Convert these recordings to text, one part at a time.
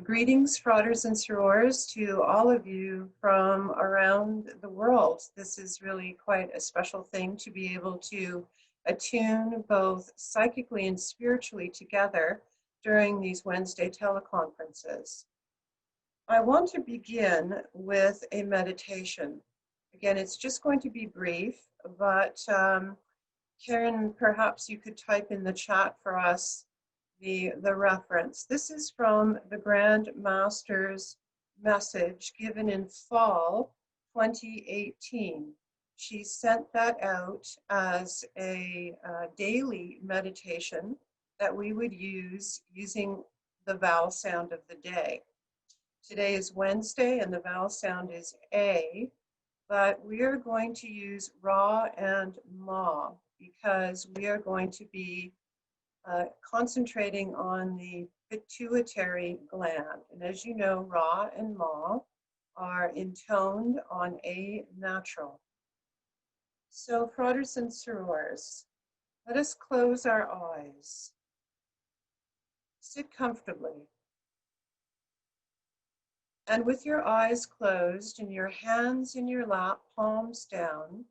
Greetings, frauders and sorors, to all of you from around the world. This is really quite a special thing to be able to attune both psychically and spiritually together during these Wednesday teleconferences. I want to begin with a meditation. Again, it's just going to be brief, but Karen, perhaps you could type in the chat for us the reference. This is from the Grand Master's message given in fall 2018. She sent that out as a daily meditation that we would use using the vowel sound of the day. Today is Wednesday and the vowel sound is A, but we are going to use Ra and Ma because we are going to be concentrating on the pituitary gland. And as you know, Ra and Ma are intoned on A natural. So, frauders and sorors, let us close our eyes. Sit comfortably. And with your eyes closed and your hands in your lap, palms down,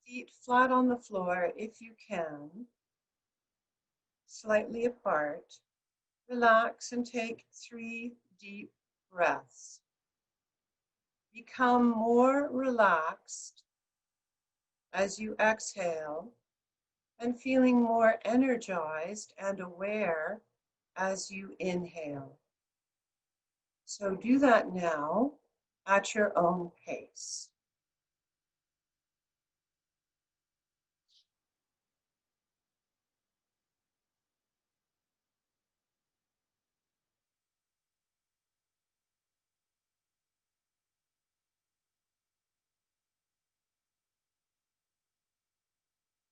feet flat on the floor if you can, slightly apart, relax and take 3 deep breaths. Become more relaxed as you exhale and feeling more energized and aware as you inhale. So do that now at your own pace.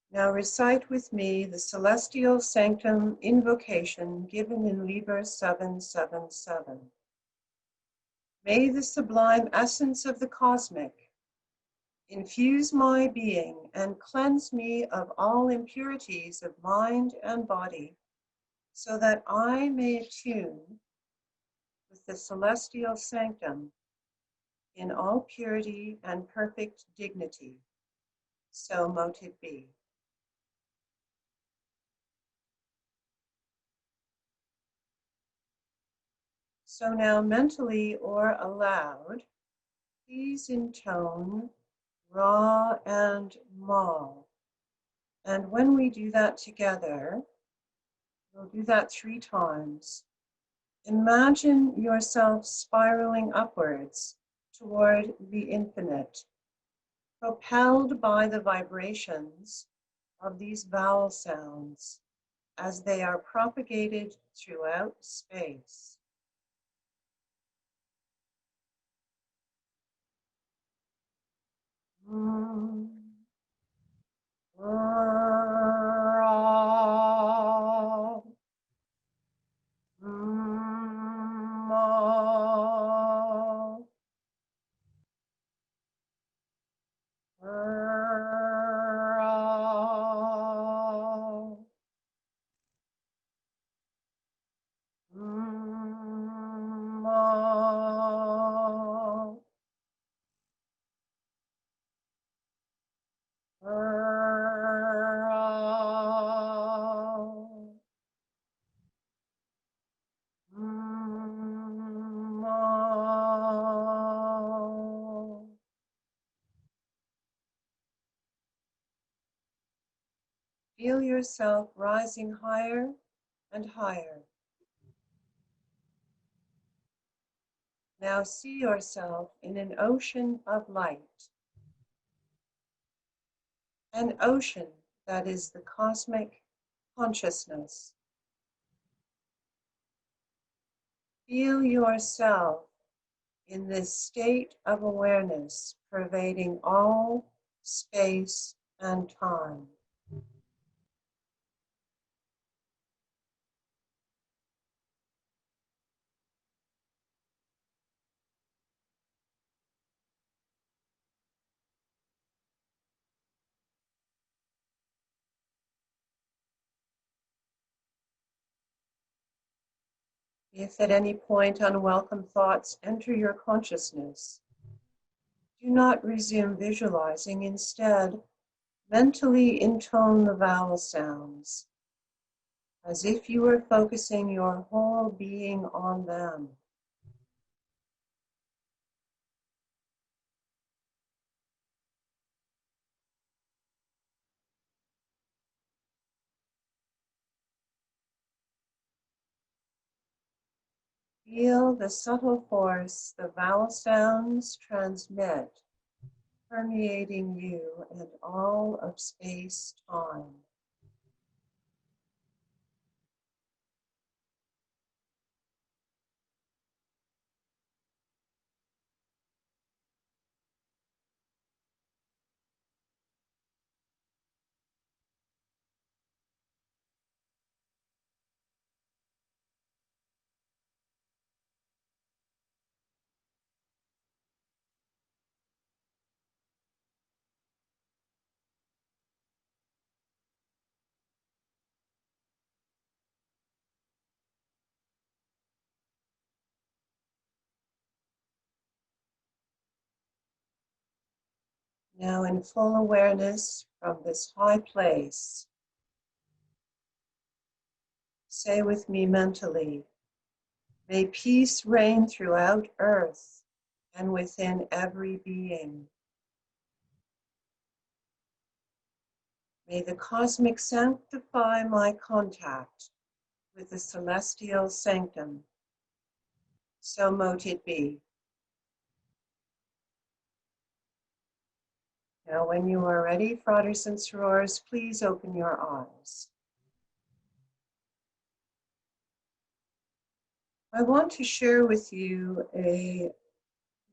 Now recite with me the Celestial Sanctum invocation given in Liber 777. May the sublime essence of the cosmic infuse my being and cleanse me of all impurities of mind and body, so that I may attune with the celestial sanctum in all purity and perfect dignity. So mote it be. So now mentally or aloud, please intone Ra and Ma. And when we do that together, we'll do that 3 times. Imagine yourself spiraling upwards toward the infinite, propelled by the vibrations of these vowel sounds as they are propagated throughout space. Ra, Ma, Ra, Ma, Feel yourself rising higher and higher. Now see yourself in an ocean of light, an ocean that is the cosmic consciousness. Feel yourself in this state of awareness pervading all space and time. If at any point unwelcome thoughts enter your consciousness, do not resume visualizing. Instead, mentally intone the vowel sounds, as if you were focusing your whole being on them. Feel the subtle force the vowel sounds transmit, permeating you and all of space-time. Now, in full awareness from this high place, say with me mentally, may peace reign throughout earth and within every being. May the cosmic sanctify my contact with the celestial sanctum. So mote it be. Now, when you are ready, fratres and sorors, please open your eyes. I want to share with you a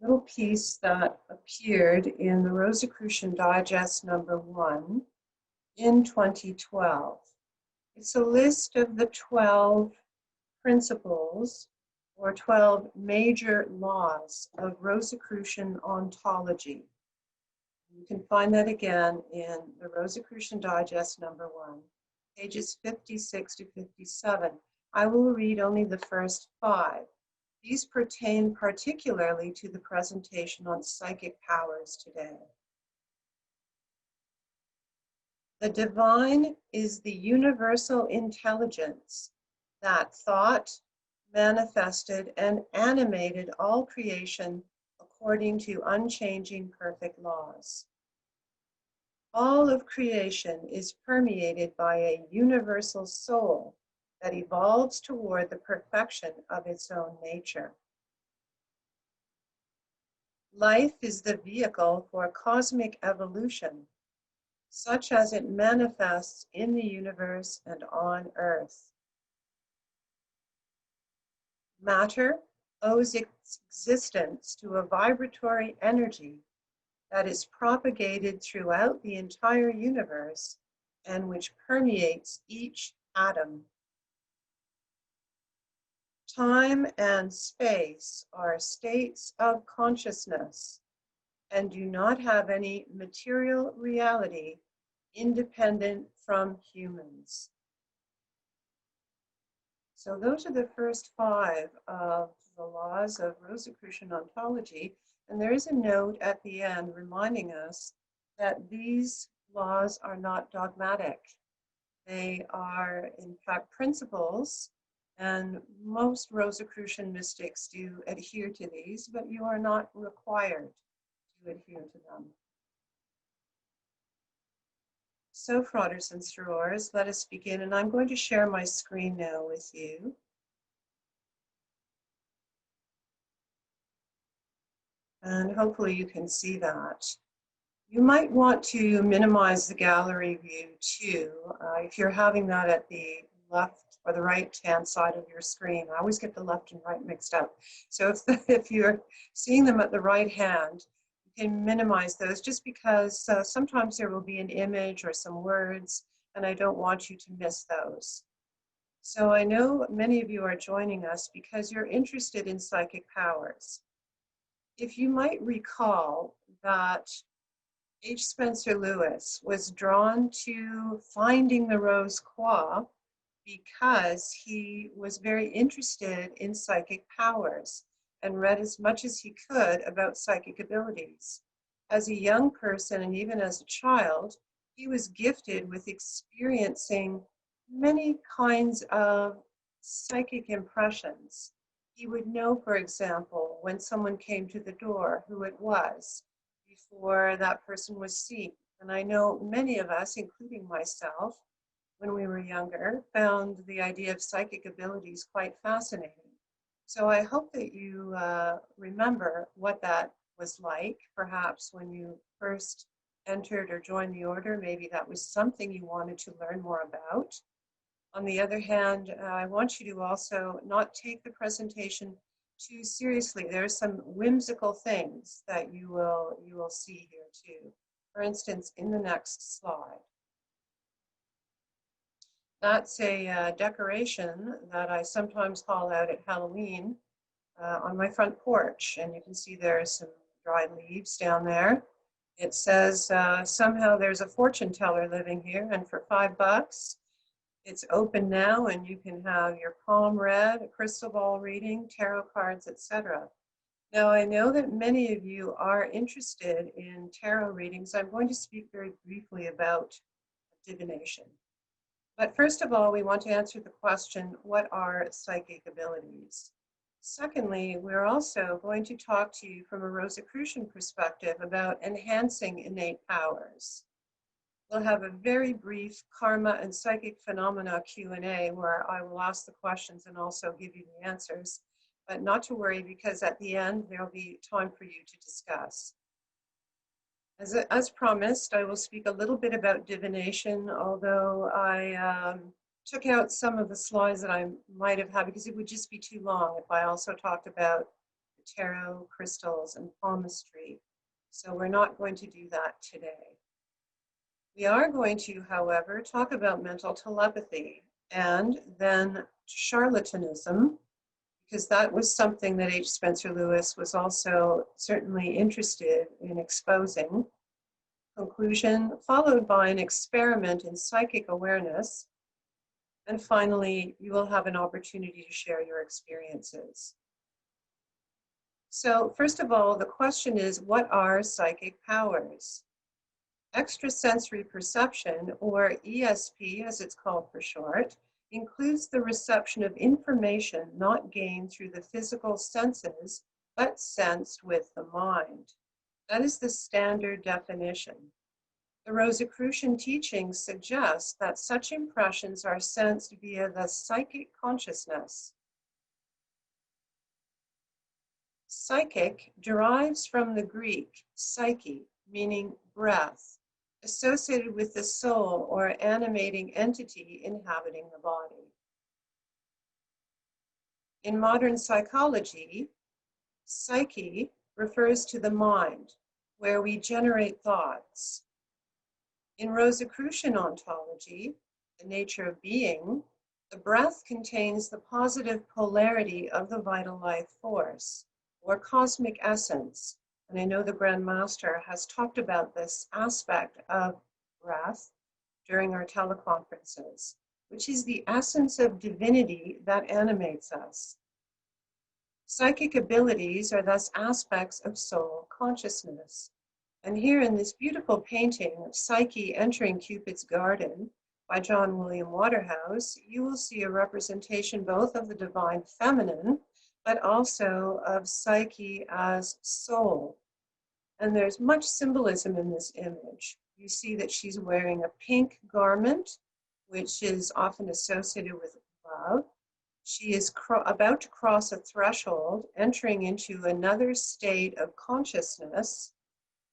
little piece that appeared in the Rosicrucian Digest #1 in 2012. It's a list of the 12 principles or 12 major laws of Rosicrucian ontology. You can find that again in the Rosicrucian Digest #1, pages 56 to 57. I will read only the first 5. These pertain particularly to the presentation on psychic powers today. The divine is the universal intelligence that thought, manifested, and animated all creation according to unchanging perfect laws. All of creation is permeated by a universal soul that evolves toward the perfection of its own nature. Life is the vehicle for cosmic evolution, such as it manifests in the universe and on Earth. Matter owes its existence to a vibratory energy that is propagated throughout the entire universe and which permeates each atom. Time and space are states of consciousness and do not have any material reality independent from humans. So those are the first 5 of the laws of Rosicrucian ontology. And there is a note at the end reminding us that these laws are not dogmatic. They are, in fact, principles, and most Rosicrucian mystics do adhere to these, but you are not required to adhere to them. So, fratres and sorors, let us begin, and I'm going to share my screen now with you. And hopefully you can see that. You might want to minimize the gallery view too, if you're having that at the left or the right-hand side of your screen. I always get the left and right mixed up. So if you're seeing them at the right hand, you can minimize those just because sometimes there will be an image or some words, and I don't want you to miss those. So I know many of you are joining us because you're interested in psychic powers. If you might recall that H. Spencer Lewis was drawn to finding the rose qua because he was very interested in psychic powers and read as much as he could about psychic abilities. As a young person and even as a child, he was gifted with experiencing many kinds of psychic impressions. He would know, for example, when someone came to the door, who it was before that person was seen. And I know many of us, including myself, when we were younger, found the idea of psychic abilities quite fascinating. So I hope that you remember what that was like, perhaps when you first entered or joined the order. Maybe that was something you wanted to learn more about. On the other hand, I want you to also not take the presentation too seriously. There are some whimsical things that you will see here too. For instance, in the next slide. That's a decoration that I sometimes haul out at Halloween on my front porch. And you can see there's some dried leaves down there. It says somehow there's a fortune teller living here, and for $5, it's open now, and you can have your palm read, a crystal ball reading, tarot cards, etc. Now, I know that many of you are interested in tarot readings. I'm going to speak very briefly about divination. But first of all, we want to answer the question, what are psychic abilities? Secondly, we're also going to talk to you from a Rosicrucian perspective about enhancing innate powers. We'll have a very brief karma and psychic phenomena Q&A where I will ask the questions and also give you the answers. But not to worry, because at the end, there'll be time for you to discuss. As promised, I will speak a little bit about divination, although I took out some of the slides that I might have had because it would just be too long if I also talked about the tarot, crystals, and palmistry. So we're not going to do that today. We are going to, however, talk about mental telepathy and then charlatanism, because that was something that H. Spencer Lewis was also certainly interested in exposing. Conclusion, followed by an experiment in psychic awareness. And finally, you will have an opportunity to share your experiences. So first of all, the question is, what are psychic powers? Extrasensory perception, or ESP as it's called for short, includes the reception of information not gained through the physical senses, but sensed with the mind. That is the standard definition. The Rosicrucian teachings suggest that such impressions are sensed via the psychic consciousness. Psychic derives from the Greek psyche, meaning breath, associated with the soul or animating entity inhabiting the body. In modern psychology, psyche refers to the mind, where we generate thoughts. In Rosicrucian ontology, the nature of being, the breath contains the positive polarity of the vital life force, or cosmic essence. And I know the Grand Master has talked about this aspect of breath during our teleconferences, which is the essence of divinity that animates us. Psychic abilities are thus aspects of soul consciousness. And here in this beautiful painting of Psyche entering Cupid's garden by John William Waterhouse, you will see a representation both of the divine feminine, but also of Psyche as soul. And there's much symbolism in this image. You see that she's wearing a pink garment, which is often associated with love. She is about to cross a threshold, entering into another state of consciousness,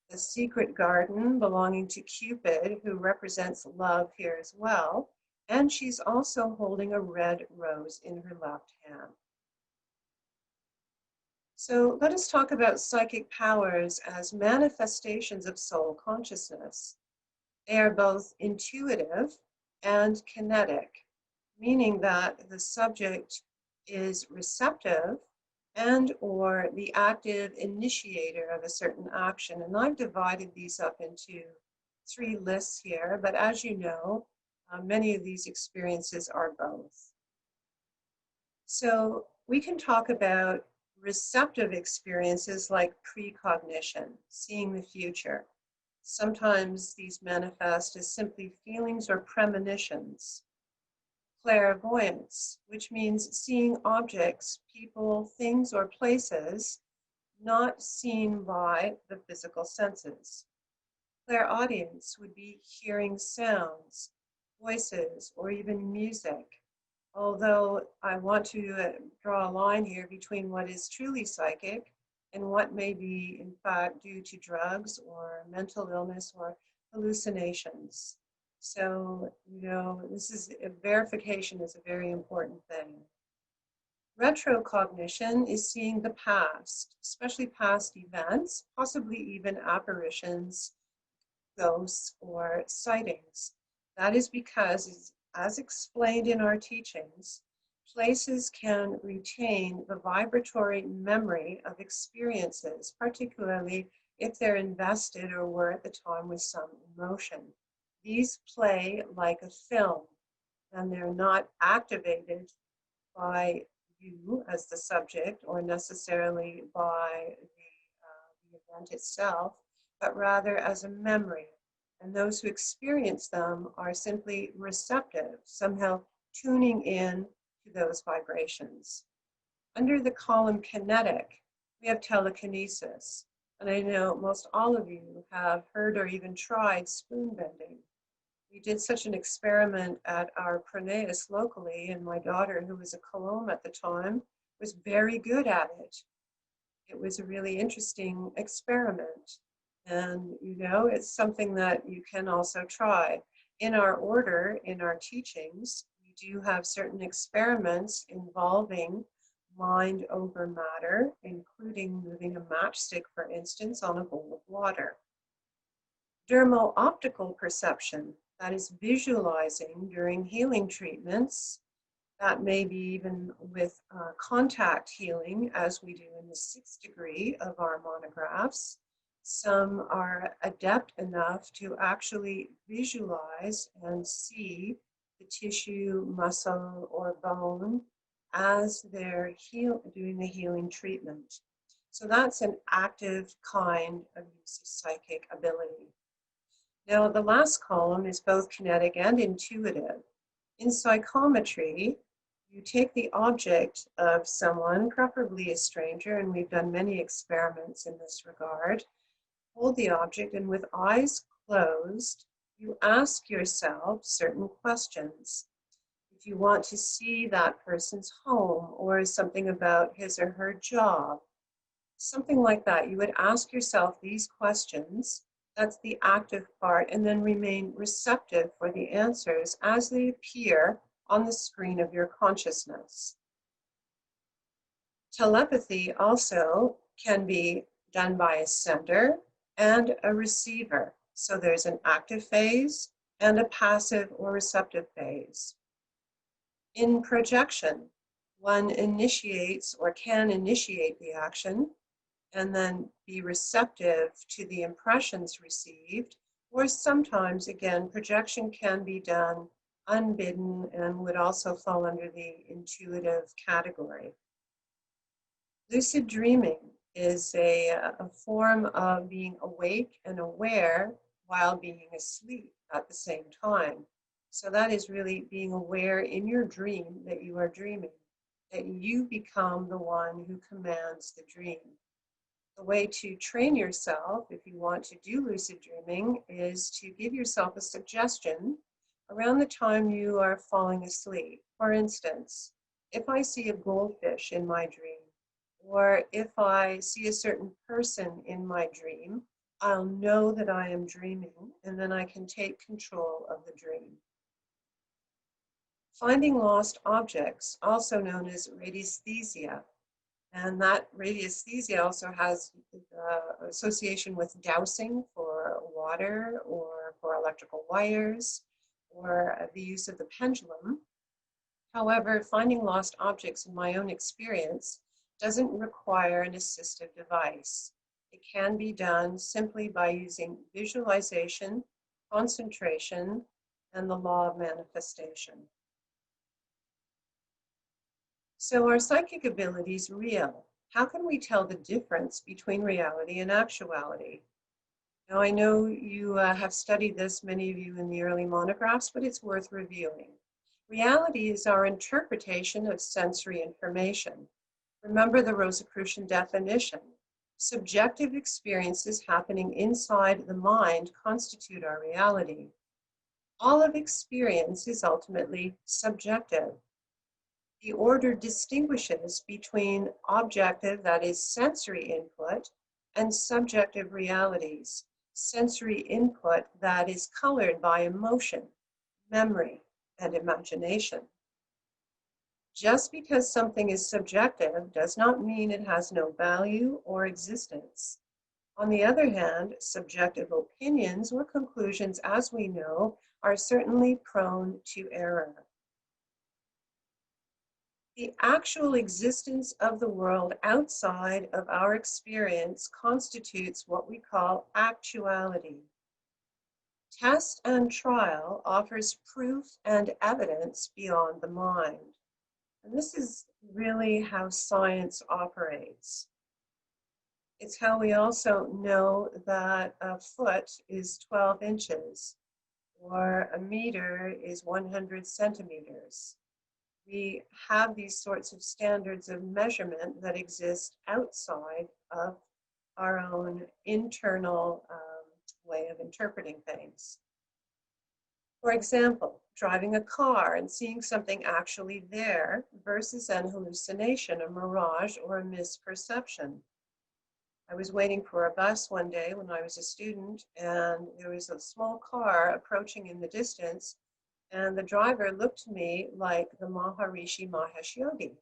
the secret garden belonging to Cupid, who represents love here as well. And she's also holding a red rose in her left hand. So let us talk about psychic powers as manifestations of soul consciousness. They are both intuitive and kinetic, meaning that the subject is receptive and or the active initiator of a certain action. And I've divided these up into 3 lists here, but as you know, Many of these experiences are both. So we can talk about receptive experiences like precognition, seeing the future. Sometimes these manifest as simply feelings or premonitions. Clairvoyance, which means seeing objects, people, things, or places not seen by the physical senses. Clairaudience would be hearing sounds, voices, or even music. Although I want to draw a line here between what is truly psychic and what may be, in fact, due to drugs or mental illness or hallucinations. So, verification is a very important thing. Retrocognition is seeing the past, especially past events, possibly even apparitions, ghosts, or sightings. That is because, as explained in our teachings, places can retain the vibratory memory of experiences, particularly if they're invested or were at the time with some emotion. These play like a film, and they're not activated by you as the subject or necessarily by the event itself, but rather as a memory. And those who experience them are simply receptive, somehow tuning in to those vibrations. Under the column kinetic, we have telekinesis. And I know most all of you have heard or even tried spoon bending. We did such an experiment at our Pronaeus locally, and my daughter, who was a Colombe at the time, was very good at it. It was a really interesting experiment. And, it's something that you can also try. In our order, in our teachings, we do have certain experiments involving mind over matter, including moving a matchstick, for instance, on a bowl of water. Dermo-optical perception, that is visualizing during healing treatments. That may be even with contact healing, as we do in the 6th degree of our monographs. Some are adept enough to actually visualize and see the tissue, muscle, or bone as they're doing the healing treatment. So that's an active kind of use of psychic ability. Now, the last column is both kinetic and intuitive. In psychometry, you take the object of someone, preferably a stranger, and we've done many experiments in this regard. Hold the object, and with eyes closed, you ask yourself certain questions. If you want to see that person's home or something about his or her job, something like that, you would ask yourself these questions. That's the active part, and then remain receptive for the answers as they appear on the screen of your consciousness. Telepathy also can be done by a sender and a receiver. So there's an active phase and a passive or receptive phase. In projection, one initiates or can initiate the action and then be receptive to the impressions received, or sometimes, again, projection can be done unbidden and would also fall under the intuitive category. Lucid dreaming is a form of being awake and aware while being asleep at the same time. So that is really being aware in your dream that you are dreaming, that you become the one who commands the dream. The way to train yourself, if you want to do lucid dreaming, is to give yourself a suggestion around the time you are falling asleep. For instance, if I see a goldfish in my dream, or if I see a certain person in my dream, I'll know that I am dreaming, and then I can take control of the dream. Finding lost objects, also known as radiesthesia, and that radiesthesia also has association with dowsing for water or for electrical wires or the use of the pendulum. However, finding lost objects, in my own experience, doesn't require an assistive device. It can be done simply by using visualization, concentration, and the law of manifestation. So are psychic abilities real? How can we tell the difference between reality and actuality? Now, I know you have studied this, many of you, in the early monographs, but it's worth reviewing. Reality is our interpretation of sensory information. Remember the Rosicrucian definition. Subjective experiences happening inside the mind constitute our reality. All of experience is ultimately subjective. The order distinguishes between objective, that is sensory input, and subjective realities, sensory input that is colored by emotion, memory, and imagination. Just because something is subjective does not mean it has no value or existence. On the other hand, subjective opinions or conclusions, as we know, are certainly prone to error. The actual existence of the world outside of our experience constitutes what we call actuality. Test and trial offers proof and evidence beyond the mind. And this is really how science operates. It's how we also know that a foot is 12 inches or a meter is 100 centimeters. We have these sorts of standards of measurement that exist outside of our own internal way of interpreting things. For example, driving a car and seeing something actually there versus an hallucination, a mirage, or a misperception. I was waiting for a bus one day when I was a student, and there was a small car approaching in the distance, and the driver looked to me like the Maharishi Mahesh Yogi.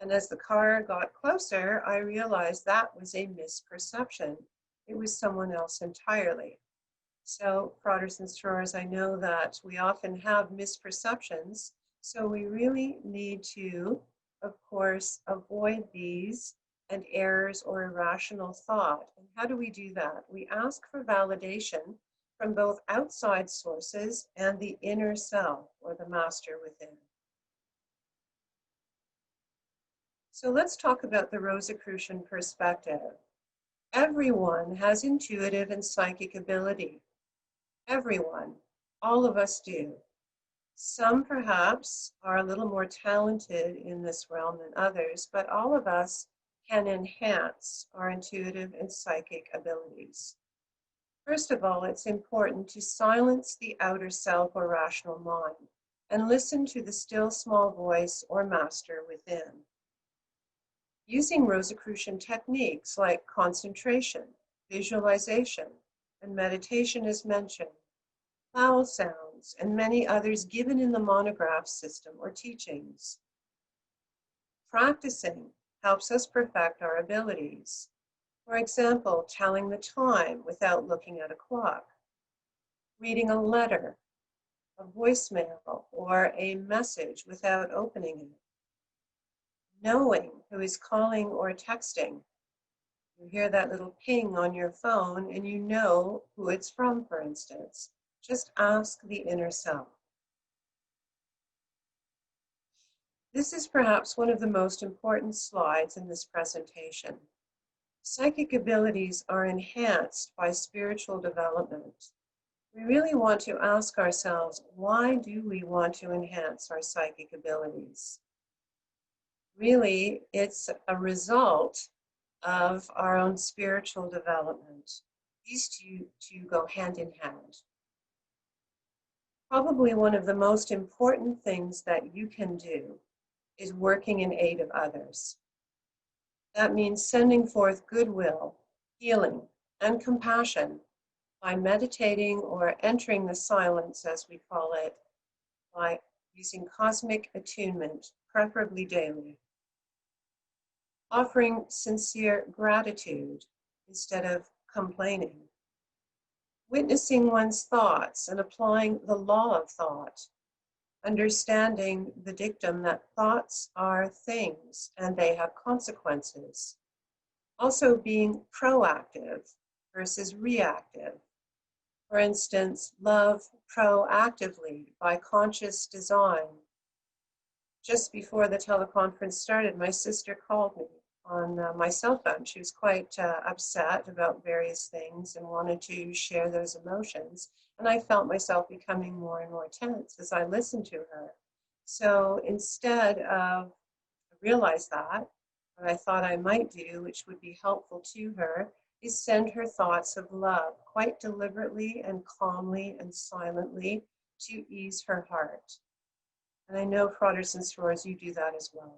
And as the car got closer, I realized that was a misperception. It was someone else entirely. So, frauders and sorors, I know that we often have misperceptions, so we really need to, of course, avoid these and errors or irrational thought. And how do we do that? We ask for validation from both outside sources and the inner self, or the master within. So let's talk about the Rosicrucian perspective. Everyone has intuitive and psychic ability. Everyone, all of us do. Some perhaps are a little more talented in this realm than others, but all of us can enhance our intuitive and psychic abilities. First of all, it's important to silence the outer self or rational mind and listen to the still small voice or master within. Using Rosicrucian techniques like concentration, visualization, and meditation is mentioned, vowel sounds, and many others given in the monograph system or teachings. Practicing helps us perfect our abilities. For example, telling the time without looking at a clock, reading a letter, a voicemail, or a message without opening it, knowing who is calling or texting. You hear that little ping on your phone and you know who it's from, for instance. Just ask the inner self. This is perhaps one of the most important slides in this presentation. Psychic abilities are enhanced by spiritual development. We really want to ask ourselves, why do we want to enhance our psychic abilities? Really, it's a result of our own spiritual development. These two go hand in hand. Probably one of the most important things that you can do is working in aid of others. That means sending forth goodwill, healing, and compassion by meditating or entering the silence, as we call it, by using cosmic attunement, preferably daily. Offering sincere gratitude instead of complaining. Witnessing one's thoughts and applying the law of thought. Understanding the dictum that thoughts are things and they have consequences. Also being proactive versus reactive. For instance, love proactively by conscious design. Just before the teleconference started, my sister called me on my cell phone. She was quite upset about various things and wanted to share those emotions. And I felt myself becoming more and more tense as I listened to her. So instead of realize that, what I thought I might do, which would be helpful to her, is send her thoughts of love quite deliberately and calmly and silently to ease her heart. And I know, frauders and sorors, you do that as well.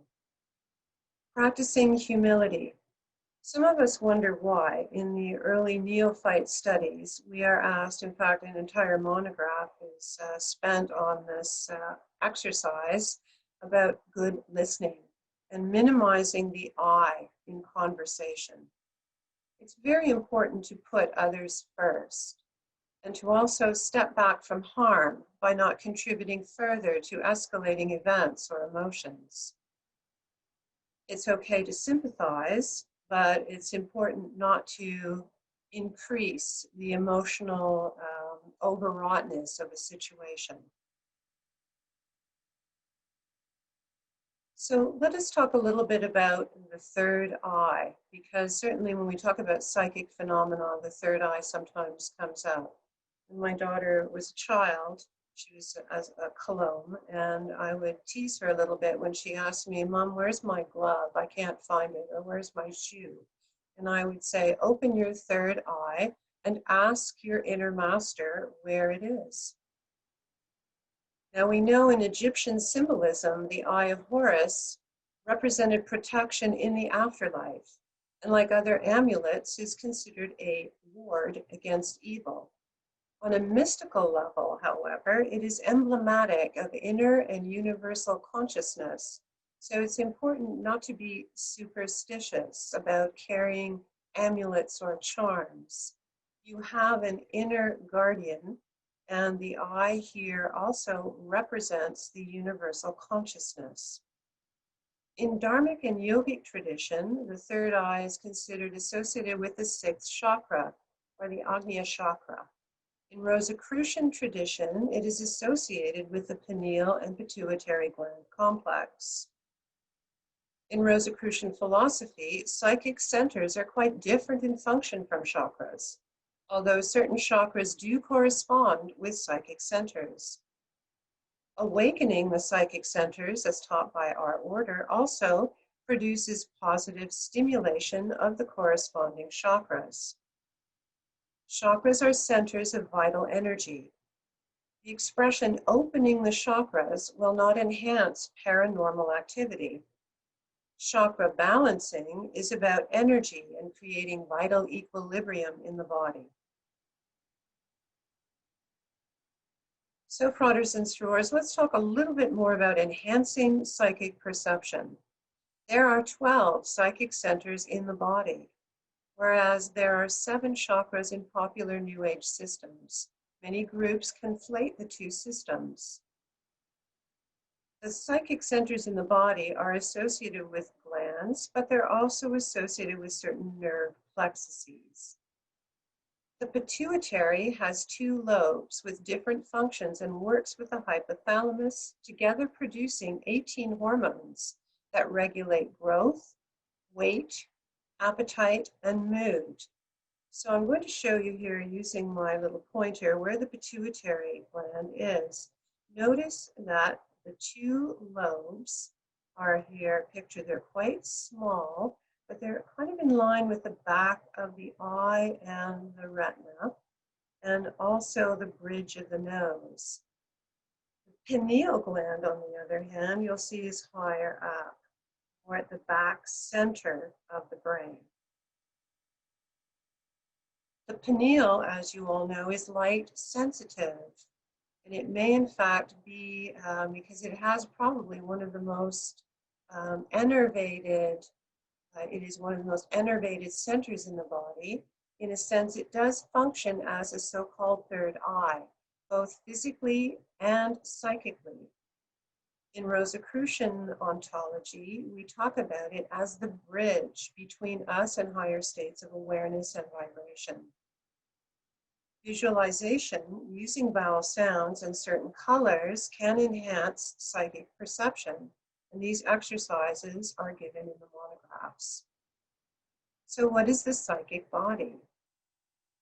Practicing humility. Some of us wonder why, in the early neophyte studies, we are asked, in fact, an entire monograph is spent on this exercise about good listening and minimizing the I in conversation. It's very important to put others first and to also step back from harm by not contributing further to escalating events or emotions. It's okay to sympathize, but it's important not to increase the emotional overwroughtness of a situation. So let us talk a little bit about the third eye, because certainly when we talk about psychic phenomena, the third eye sometimes comes out. When my daughter was a child, she was a Cologne, and I would tease her a little bit when she asked me, "Mom, where's my glove? I can't find it," or "Where's my shoe?" And I would say, "Open your third eye and ask your inner master where it is." Now we know in Egyptian symbolism, the Eye of Horus represented protection in the afterlife, and like other amulets, is considered a ward against evil. On a mystical level, however, it is emblematic of inner and universal consciousness. So it's important not to be superstitious about carrying amulets or charms. You have an inner guardian, and the eye here also represents the universal consciousness. In Dharmic and yogic tradition, the third eye is considered associated with the sixth chakra, or the Agnya chakra. In Rosicrucian tradition, it is associated with the pineal and pituitary gland complex. In Rosicrucian philosophy, psychic centers are quite different in function from chakras, although certain chakras do correspond with psychic centers. Awakening the psychic centers, as taught by our order, also produces positive stimulation of the corresponding chakras. Chakras are centers of vital energy. The expression opening the chakras will not enhance paranormal activity. Chakra balancing is about energy and creating vital equilibrium in the body. So, frauders and sorors, let's talk a little bit more about enhancing psychic perception. There are 12 psychic centers in the body, whereas there are 7 chakras in popular New Age systems. Many groups conflate the two systems. The psychic centers in the body are associated with glands, but they're also associated with certain nerve plexuses. The pituitary has 2 lobes with different functions and works with the hypothalamus, together producing 18 hormones that regulate growth, weight, appetite, and mood. So I'm going to show you here using my little pointer where the pituitary gland is. Notice that the 2 lobes are here pictured. They're quite small, but they're kind of in line with the back of the eye and the retina, and also the bridge of the nose. The pineal gland, on the other hand, you'll see is higher up, or at the back center of the brain. The pineal, as you all know, is light sensitive, and it may in fact be, because it has probably one of the most enervated, it is one of the most enervated centers in the body. In a sense, it does function as a so-called third eye, both physically and psychically. In Rosicrucian ontology, we talk about it as the bridge between us and higher states of awareness and vibration. Visualization using vowel sounds and certain colors can enhance psychic perception, and these exercises are given in the monographs. So what is the psychic body?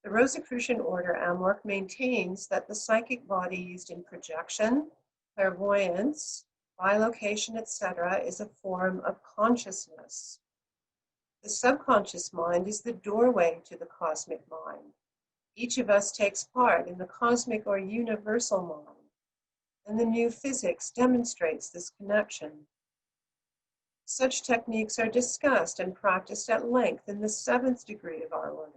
The Rosicrucian order Amorc maintains that the psychic body used in projection, clairvoyance, bilocation, etc. is a form of consciousness. The subconscious mind is the doorway to the cosmic mind. Each of us takes part in the cosmic or universal mind, and the new physics demonstrates this connection. Such techniques are discussed and practiced at length in the 7th degree of our order.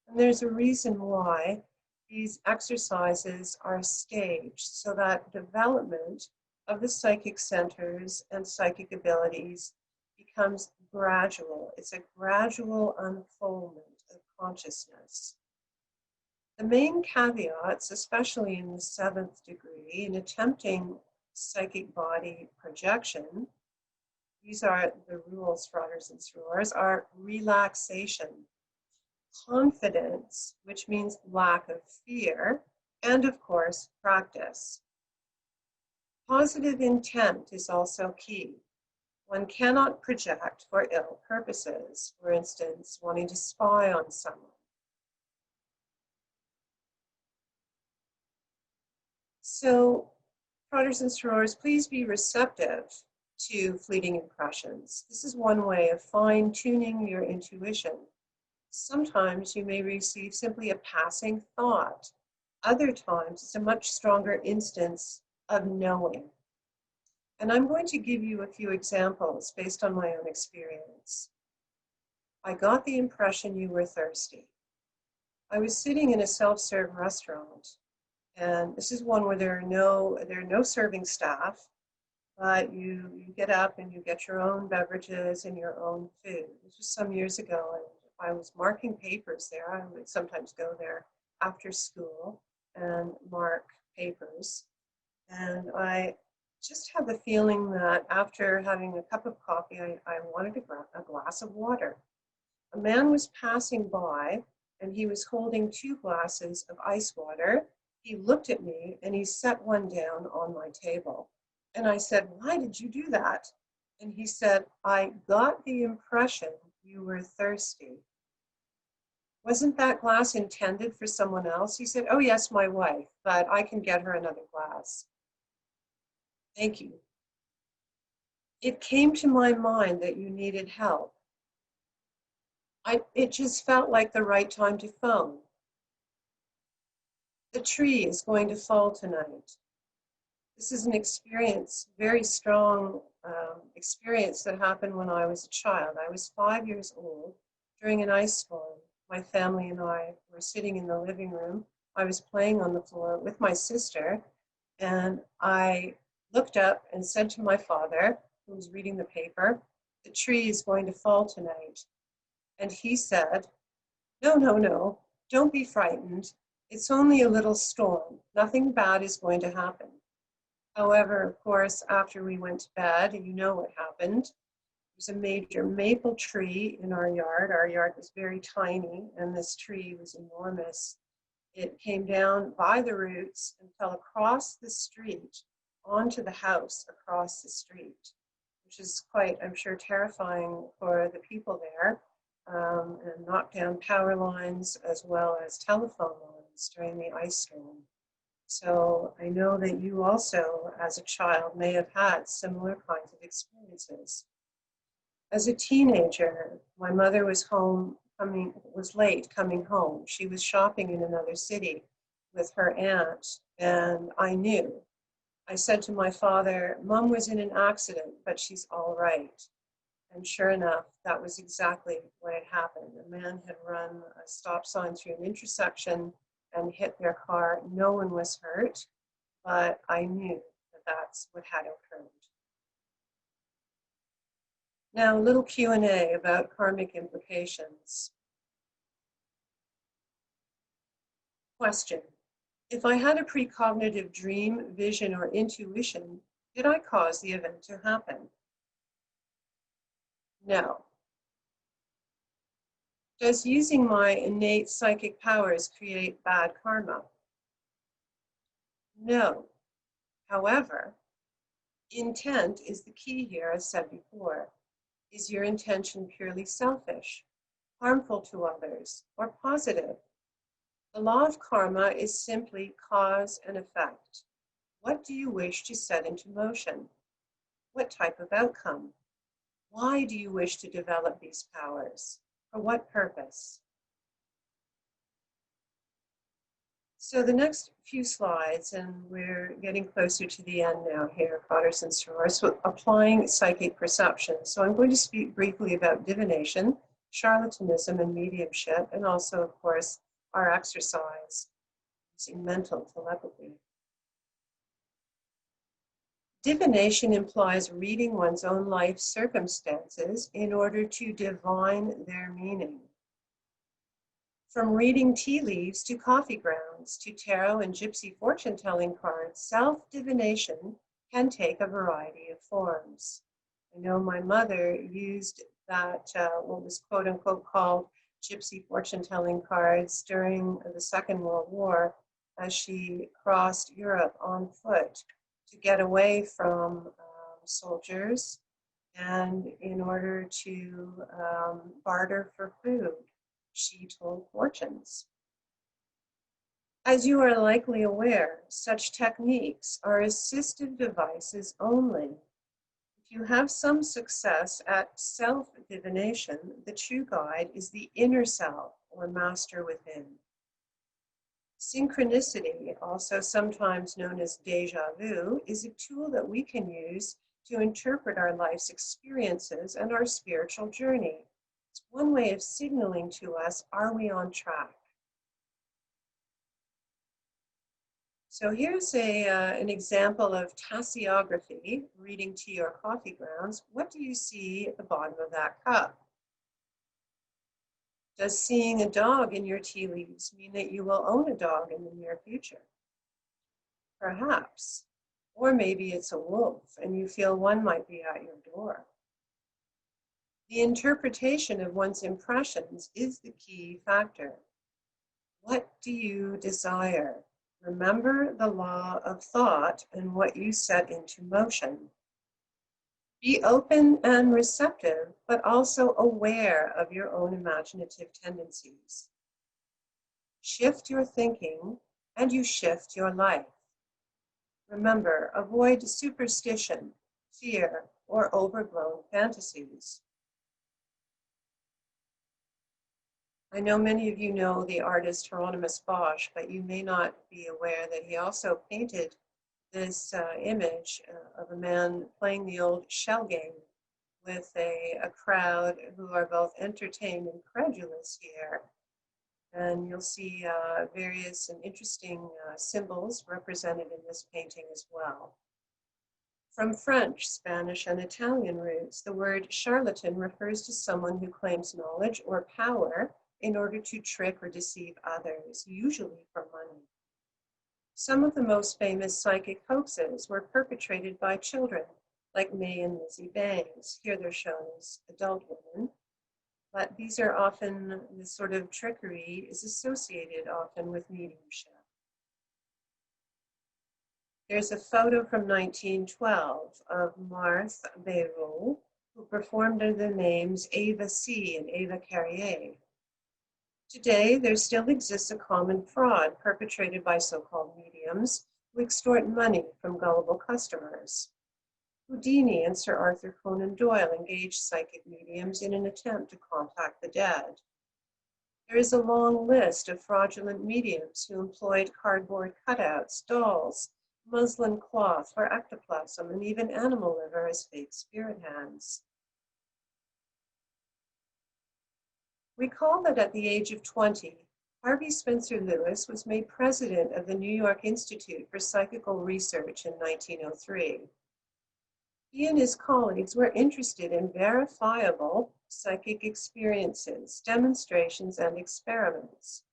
And there's a reason why these exercises are staged, so that development of the psychic centers and psychic abilities becomes gradual. It's a gradual unfoldment of consciousness. The main caveats, especially in the 7th degree, in attempting psychic body projection, these are the rules, frauders and sorors, are relaxation, confidence, which means lack of fear, and of course, practice. Positive intent is also key. One cannot project for ill purposes, for instance, wanting to spy on someone. So, frauders and sorors, please be receptive to fleeting impressions. This is one way of fine-tuning your intuition. Sometimes you may receive simply a passing thought. Other times, it's a much stronger instance of knowing. And I'm going to give you a few examples based on my own experience. I got the impression you were thirsty. I was sitting in a self-serve restaurant, and this is one where there are no serving staff, but you get up and you get your own beverages and your own food. This was some years ago, and I was marking papers there. I would sometimes go there after school and mark papers. And I just had the feeling that after having a cup of coffee, I wanted a glass of water. A man was passing by, and he was holding 2 glasses of ice water. He looked at me, and he set one down on my table. And I said, "Why did you do that?" And he said, "I got the impression you were thirsty." "Wasn't that glass intended for someone else?" He said, "Oh yes, my wife, but I can get her another glass." Thank you. It came to my mind that you needed help. It just felt like the right time to phone. The tree is going to fall tonight. This is an experience, very strong experience that happened when I was a child. I was 5 years old during an ice storm. My family and I were sitting in the living room. I was playing on the floor with my sister, and I looked up and said to my father, who was reading the paper, "The tree is going to fall tonight." And he said, "No, no, no, don't be frightened. It's only a little storm. Nothing bad is going to happen." However, of course, after we went to bed, you know what happened. There's a major maple tree in our yard. Our yard was very tiny, and this tree was enormous. It came down by the roots and fell across the street onto the house across the street, which is quite, I'm sure, terrifying for the people there, and knocked down power lines as well as telephone lines during the ice storm. So I know that you also, as a child, may have had similar kinds of experiences. As a teenager, my mother was late coming home. She was shopping in another city with her aunt, and I knew. I said to my father, "Mom was in an accident, but she's all right." And sure enough, that was exactly what had happened. A man had run a stop sign through an intersection and hit their car. No one was hurt, but I knew that that's what had occurred. Now, a little Q&A about karmic implications. Question: if I had a precognitive dream, vision, or intuition, did I cause the event to happen? No. Does using my innate psychic powers create bad karma? No. However, intent is the key here, as said before. Is your intention purely selfish, harmful to others, or positive? The law of karma is simply cause and effect. What do you wish to set into motion? What type of outcome? Why do you wish to develop these powers? For what purpose? So the next few slides, and we're getting closer to the end now here, fathers and sorors, so applying psychic perception. So I'm going to speak briefly about divination, charlatanism, and mediumship, and also, of course, our exercise using mental telepathy. Divination implies reading one's own life circumstances in order to divine their meaning. From reading tea leaves to coffee grounds to tarot and gypsy fortune-telling cards, self-divination can take a variety of forms. I know my mother used that, what was quote-unquote called gypsy fortune-telling cards during the Second World War as she crossed Europe on foot to get away from soldiers and in order to barter for food. She told fortunes. As you are likely aware, such techniques are assistive devices only. If you have some success at self-divination, the true guide is the inner self or master within. Synchronicity, also sometimes known as déjà vu, is a tool that we can use to interpret our life's experiences and our spiritual journey. It's one way of signaling to us, are we on track? So here's an example of tasseography, reading tea or coffee grounds. What do you see at the bottom of that cup? Does seeing a dog in your tea leaves mean that you will own a dog in the near future? Perhaps. Or maybe it's a wolf and you feel one might be at your door. The interpretation of one's impressions is the key factor. What do you desire? Remember the law of thought and what you set into motion. Be open and receptive, but also aware of your own imaginative tendencies. Shift your thinking and you shift your life. Remember, avoid superstition, fear, or overblown fantasies. I know many of you know the artist Hieronymus Bosch, but you may not be aware that he also painted this image of a man playing the old shell game with a crowd who are both entertained and credulous here. And you'll see various and interesting symbols represented in this painting as well. From French, Spanish, and Italian roots, the word charlatan refers to someone who claims knowledge or power in order to trick or deceive others, usually for money. Some of the most famous psychic hoaxes were perpetrated by children, like May and Lizzie Bangs. Here they're shown as adult women, but these are often, this sort of trickery is associated often with mediumship. There's a photo from 1912 of Marthe Béraud, who performed under the names Ava C. and Ava Carrier. Today, there still exists a common fraud perpetrated by so-called mediums who extort money from gullible customers. Houdini and Sir Arthur Conan Doyle engaged psychic mediums in an attempt to contact the dead. There is a long list of fraudulent mediums who employed cardboard cutouts, dolls, muslin cloth for ectoplasm, and even animal liver as fake spirit hands. Recall that at the age of 20, Harvey Spencer Lewis was made president of the New York Institute for Psychical Research in 1903. He and his colleagues were interested in verifiable psychic experiences, demonstrations, and experiments.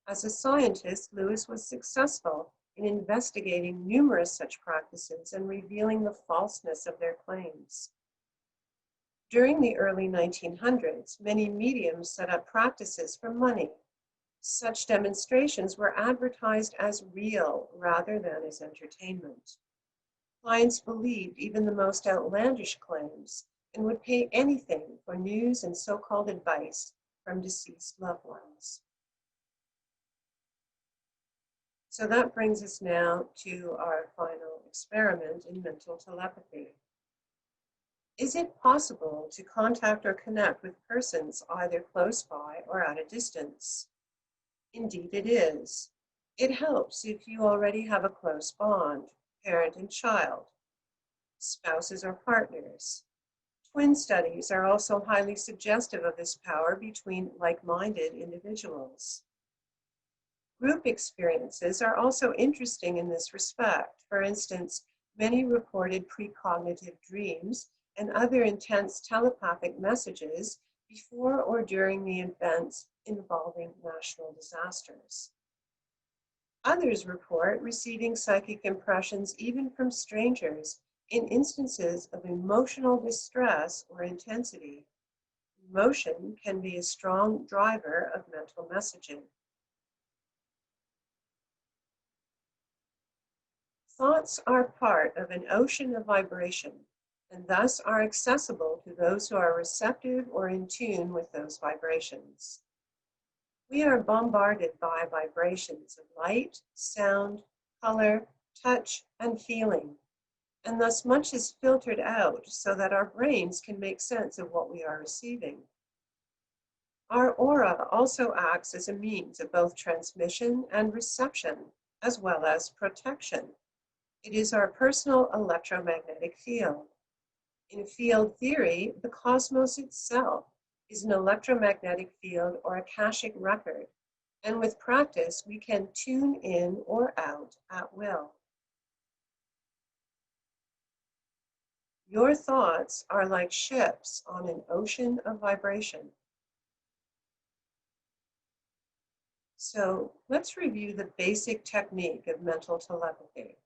As a scientist, Lewis was successful in investigating numerous such practices and revealing the falseness of their claims. During the early 1900s, many mediums set up practices for money. Such demonstrations were advertised as real rather than as entertainment. Clients believed even the most outlandish claims and would pay anything for news and so-called advice from deceased loved ones. So that brings us now to our final experiment in mental telepathy. Is it possible to contact or connect with persons either close by or at a distance? Indeed it is. It helps if you already have a close bond, parent and child, spouses or partners. Twin studies are also highly suggestive of this power between like-minded individuals. Group experiences are also interesting in this respect. For instance, many reported precognitive dreams and other intense telepathic messages before or during the events involving national disasters. Others report receiving psychic impressions even from strangers in instances of emotional distress or intensity. Emotion can be a strong driver of mental messaging. Thoughts are part of an ocean of vibration and thus are accessible to those who are receptive or in tune with those vibrations. We are bombarded by vibrations of light, sound, color, touch, and feeling, and thus much is filtered out so that our brains can make sense of what we are receiving. Our aura also acts as a means of both transmission and reception, as well as protection. It is our personal electromagnetic field. In field theory, the cosmos itself is an electromagnetic field or akashic record, and with practice, we can tune in or out at will. Your thoughts are like ships on an ocean of vibration. So let's review the basic technique of mental telepathy.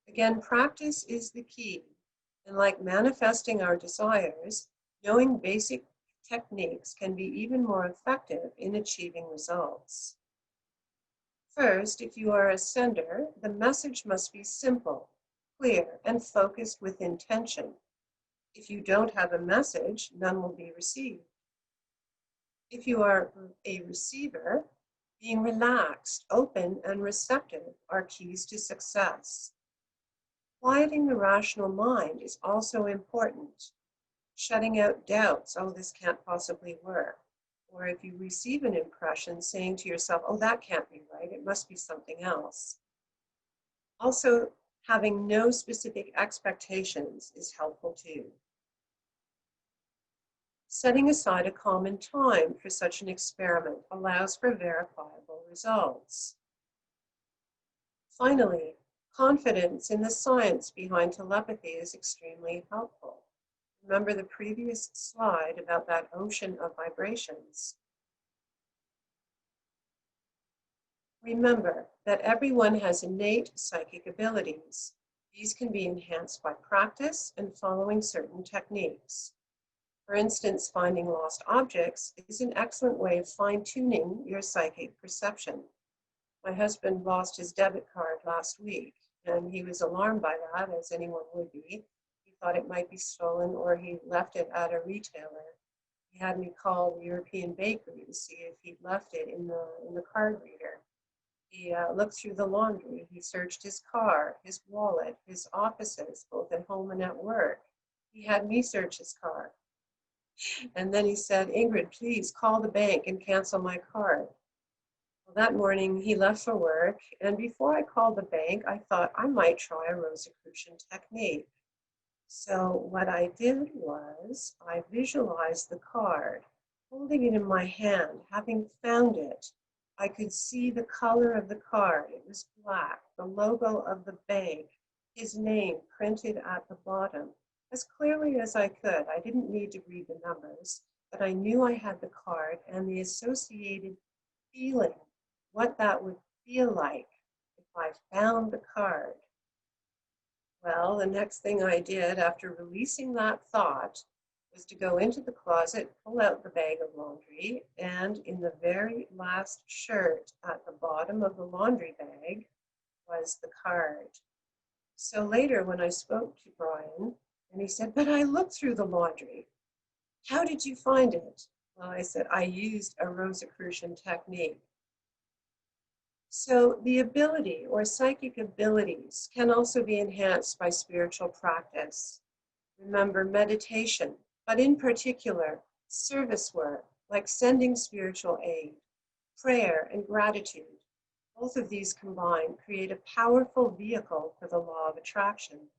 Again, practice is the key. And like manifesting our desires, knowing basic techniques can be even more effective in achieving results. First, if you are a sender, the message must be simple, clear, and focused with intention. If you don't have a message, none will be received. If you are a receiver, being relaxed, open, and receptive are keys to success. Quieting the rational mind is also important. Shutting out doubts, oh, this can't possibly work. Or if you receive an impression, saying to yourself, oh, that can't be right, it must be something else. Also, having no specific expectations is helpful too. Setting aside a common time for such an experiment allows for verifiable results. Finally, confidence in the science behind telepathy is extremely helpful. Remember the previous slide about that ocean of vibrations. Remember that everyone has innate psychic abilities. These can be enhanced by practice and following certain techniques. For instance, finding lost objects is an excellent way of fine-tuning your psychic perception. My husband lost his debit card last week, and he was alarmed by that, as anyone would be. He thought it might be stolen, or he left it at a retailer. He had me call the European bakery to see if he'd left it in the card reader. He looked through the laundry. He searched his car, his wallet, his offices, both at home and at work. He had me search his car. And then he said, Ingrid, please call the bank and cancel my card. Well, that morning he left for work, and before I called the bank, I thought I might try a Rosicrucian technique. So what I did was I visualized the card, holding it in my hand. Having found it, I could see the color of the card. It was black, the logo of the bank, his name printed at the bottom. As clearly as I could. I didn't need to read the numbers, but I knew I had the card and the associated feeling, what that would feel like if I found the card. Well, the next thing I did after releasing that thought was to go into the closet, pull out the bag of laundry, and in the very last shirt at the bottom of the laundry bag was the card. So later, when I spoke to Brian, and he said, "But I looked through the laundry. How did you find it?" Well, I said, "I used a Rosicrucian technique." So the ability or psychic abilities can also be enhanced by spiritual practice. Remember meditation, but in particular, service work like sending spiritual aid, prayer, and gratitude. Both of these combined create a powerful vehicle for the law of attraction.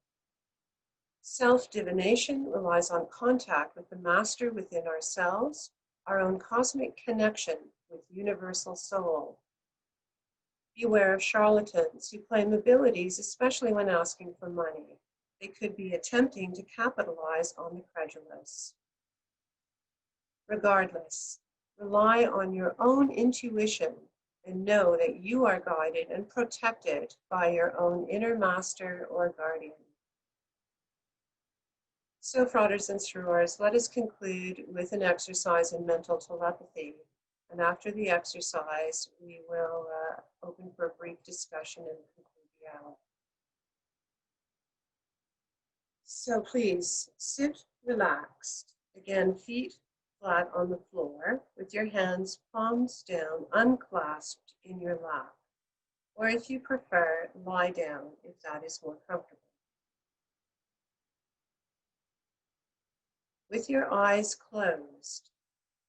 Self-divination relies on contact with the master within ourselves, our own cosmic connection with universal soul. Beware of charlatans who claim abilities, especially when asking for money. They could be attempting to capitalize on the credulous. Regardless, rely on your own intuition and know that you are guided and protected by your own inner master or guardian. So, frauders and sorors, let us conclude with an exercise in mental telepathy. And after the exercise, we will open for a brief discussion and conclude the hour. So please sit relaxed. Again, feet flat on the floor with your hands palms down, unclasped in your lap. Or if you prefer, lie down if that is more comfortable. With your eyes closed,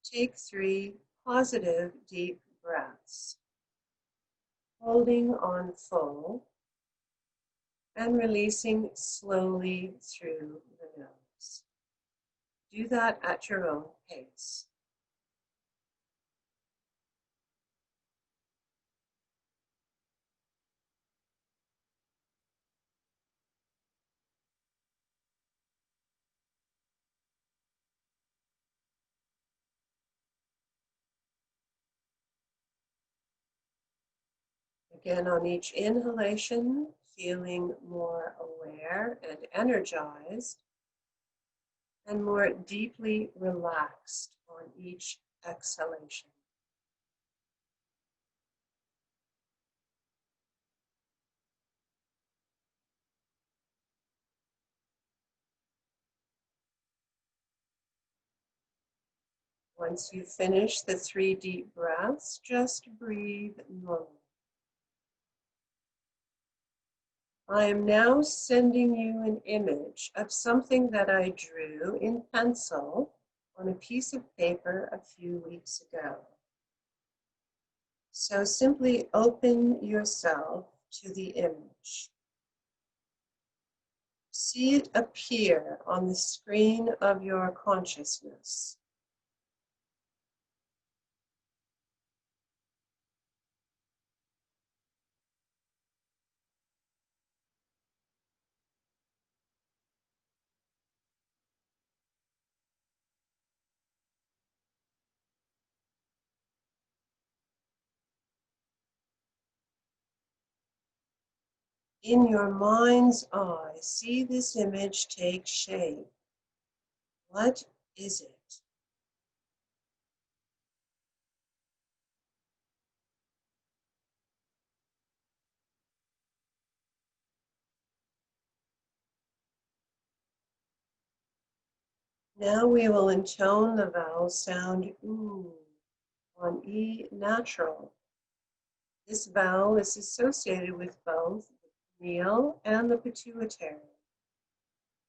take 3 positive deep breaths, holding on full and releasing slowly through the nose. Do that at your own pace. Again, on each inhalation, feeling more aware and energized, and more deeply relaxed on each exhalation. Once you finish the 3 deep breaths, just breathe normally. I am now sending you an image of something that I drew in pencil on a piece of paper a few weeks ago. So simply open yourself to the image. See it appear on the screen of your consciousness. In your mind's eye, see this image take shape. What is it? Now we will intone the vowel sound oo on E natural. This vowel is associated with both the pineal and the pituitary.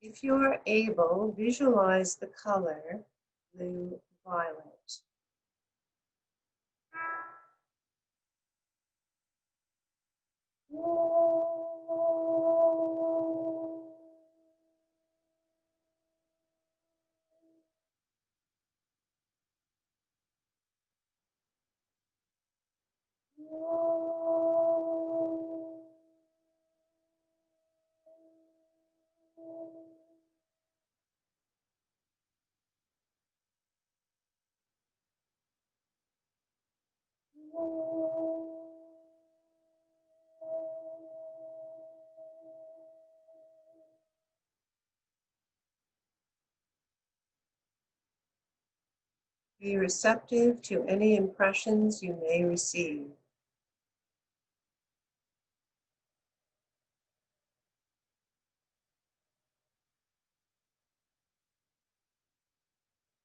If you are able, visualize the color blue-violet. Be receptive to any impressions you may receive.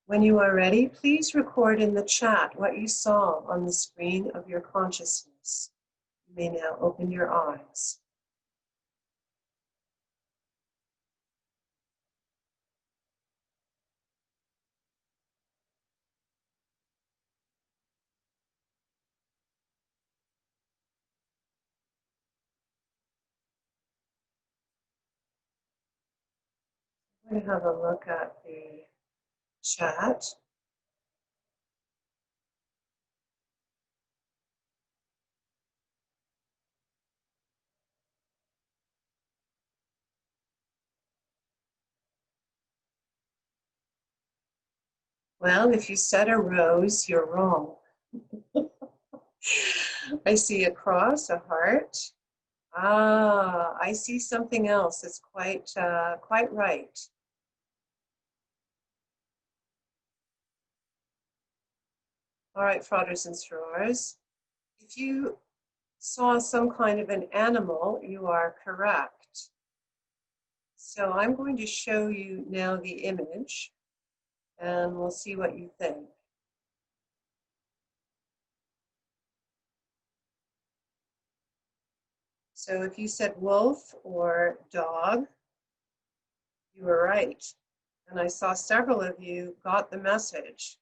When you are ready, please record in the chat what you saw on the screen of your consciousness. You may now open your eyes. I'm going to have a look at the chat. Well, if you said a rose, you're wrong. I see a cross, a heart. Ah, I see something else. It's quite right. All right, frauders and sorors. If you saw some kind of an animal, you are correct. So I'm going to show you now the image, and we'll see what you think. So if you said wolf or dog, you were right. And I saw several of you got the message.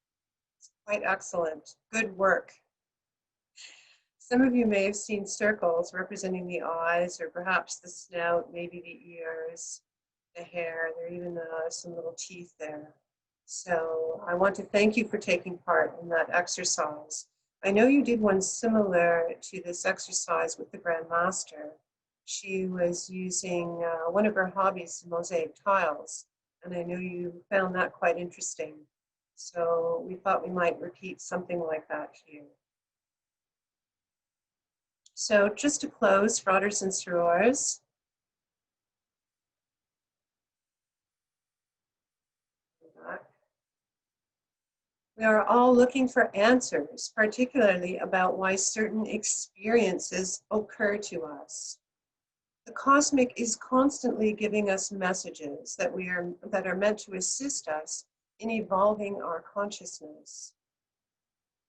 It's quite excellent. Good work. Some of you may have seen circles representing the eyes, or perhaps the snout, maybe the ears, the hair. There are even some little teeth there. So I want to thank you for taking part in that exercise. I know you did one similar to this exercise with the Grand Master. She was using one of her hobbies, mosaic tiles, and I know you found that quite interesting. So we thought we might repeat something like that here. So just to close, frauders and sorors, we are all looking for answers, particularly about why certain experiences occur to us. The cosmic is constantly giving us messages that are meant to assist us in evolving our consciousness.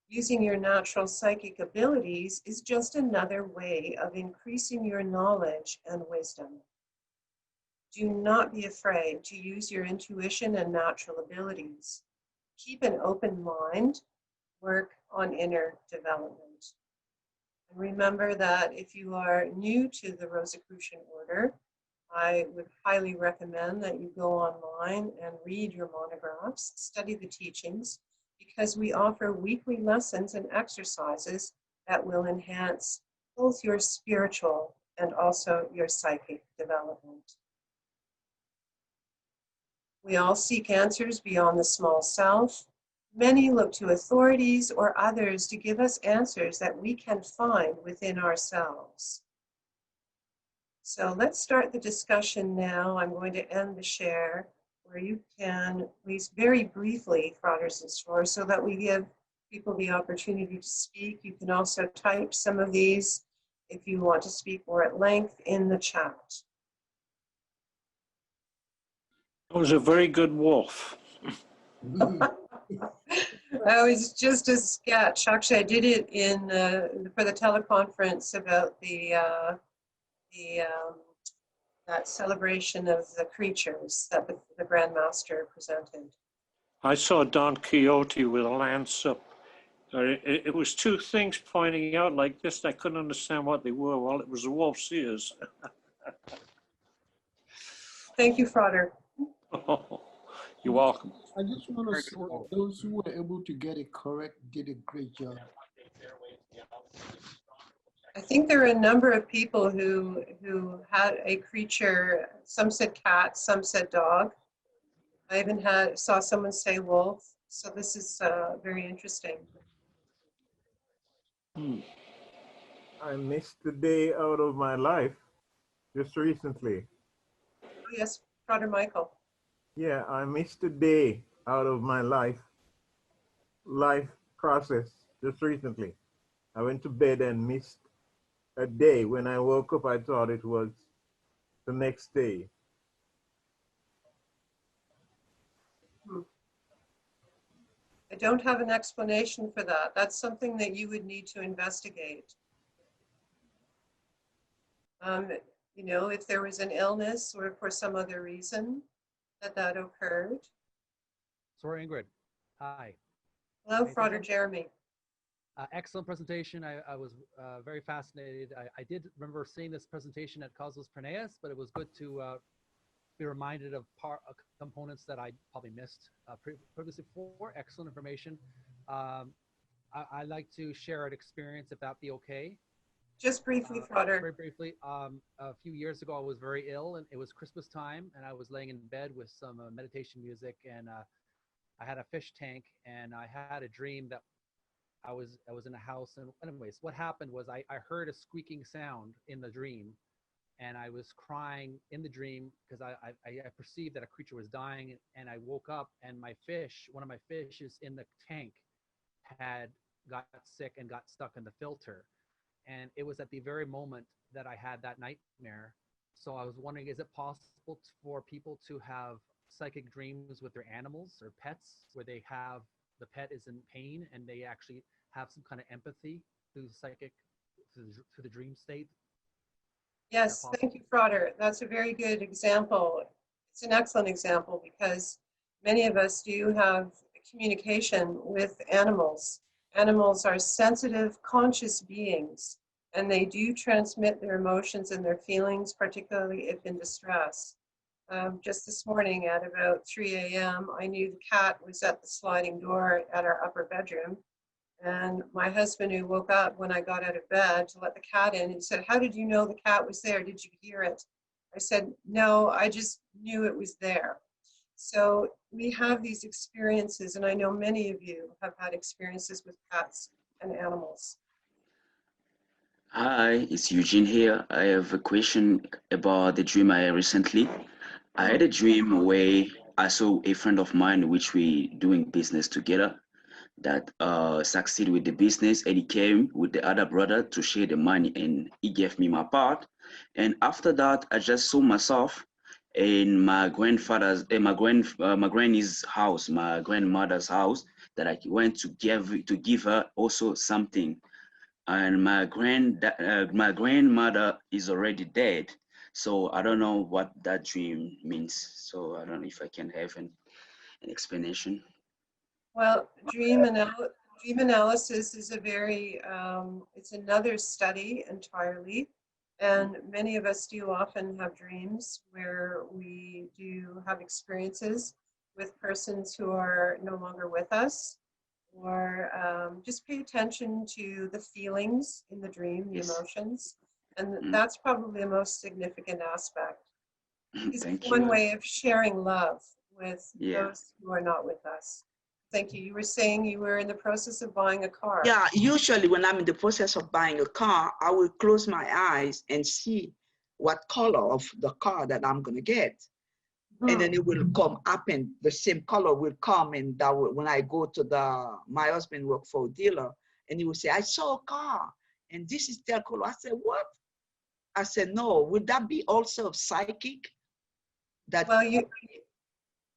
Using your natural psychic abilities is just another way of increasing your knowledge and wisdom. Do not be afraid to use your intuition and natural abilities. Keep an open mind, work on inner development. And remember that if you are new to the Rosicrucian order, I would highly recommend that you go online and read your monographs, study the teachings, because we offer weekly lessons and exercises that will enhance both your spiritual and also your psychic development. We all seek answers beyond the small self. Many look to authorities or others to give us answers that we can find within ourselves. So let's start the discussion now. I'm going to end the share where you can, please very briefly, frauders and sorors, so that we give people the opportunity to speak. You can also type some of these if you want to speak more at length in the chat. It was a very good wolf. That was just a sketch. Actually, I did it in for the teleconference about that celebration of the creatures that the Grand Master presented. I saw Don Quixote with a lance up. It was two things pointing out like this. I couldn't understand what they were. Well, it was the wolf's ears. Thank you, Frauder. You're welcome. I just want to say those who were able to get it correct did a great job. I think there are a number of people who had a creature. Some said cat, some said dog. I even saw someone say wolf. So this is very interesting. I missed the day out of my life just recently. Oh, yes, Frauder Michael. Yeah, I missed a day out of my life. life process just recently. I went to bed and missed a day. When I woke up, I thought it was the next day. Hmm. I don't have an explanation for that. That's something that you would need to investigate. You know, if there was an illness or for some other reason that occurred. Sorry, Ingrid. Hi. Hello, Hey, Frater Jeremy. excellent presentation. I was very fascinated. I did remember seeing this presentation at Cosmos Perneus, but it was good to be reminded of components that I probably missed previously before. Excellent information. I'd like to share an experience, if that be okay. Just briefly, Frater. Very briefly, a few years ago, I was very ill, and it was Christmas time, and I was laying in bed with some meditation music, and I had a fish tank, and I had a dream that I was in a house. And anyways, what happened was I heard a squeaking sound in the dream, and I was crying in the dream because I perceived that a creature was dying, and I woke up, and my fish, one of my fishes in the tank, had got sick and got stuck in the filter. And it was at the very moment that I had that nightmare. So I was wondering, is it possible for people to have psychic dreams with their animals or pets, where they have, the pet is in pain and they actually have some kind of empathy through the psychic, through the dream state? Yes, thank you, Frater. That's a very good example. It's an excellent example because many of us do have communication with animals. Animals are sensitive, conscious beings, and they do transmit their emotions and their feelings, particularly if in distress. Just this morning at about 3 a.m., I knew the cat was at the sliding door at our upper bedroom. And my husband, who woke up when I got out of bed to let the cat in, he said, "How did you know the cat was there? Did you hear it?" I said, "No, I just knew it was there." So we have these experiences, and I know many of you have had experiences with cats and animals. Hi, it's Eugene here. I have a question about the dream I had recently. I had a dream where I saw a friend of mine, which we doing business together, that succeed with the business, and he came with the other brother to share the money, and he gave me my part. And after that, I just saw myself in my grandfather's, my granny's house, my grandmother's house, that I went to give her also something. And my grandmother is already dead, so I don't know what that dream means. So I don't know if I can have an explanation. Well, dream analysis is a very, it's another study entirely. And many of us do often have dreams where we do have experiences with persons who are no longer with us, or just pay attention to the feelings in the dream, the Yes. emotions. And that's probably the most significant aspect. It's Thank one you. way of sharing love with Yeah. those who are not with us. Thank you. You were saying you were in the process of buying a car. Yeah, usually when I'm in the process of buying a car, I will close my eyes and see what color of the car that I'm going to get. And then it will come up, and the same color will come. And that will, when I go to my husband work for a dealer, and he will say, "I saw a car, and this is their color." I said, "What?" I said, "No, would that be also psychic?" That Well,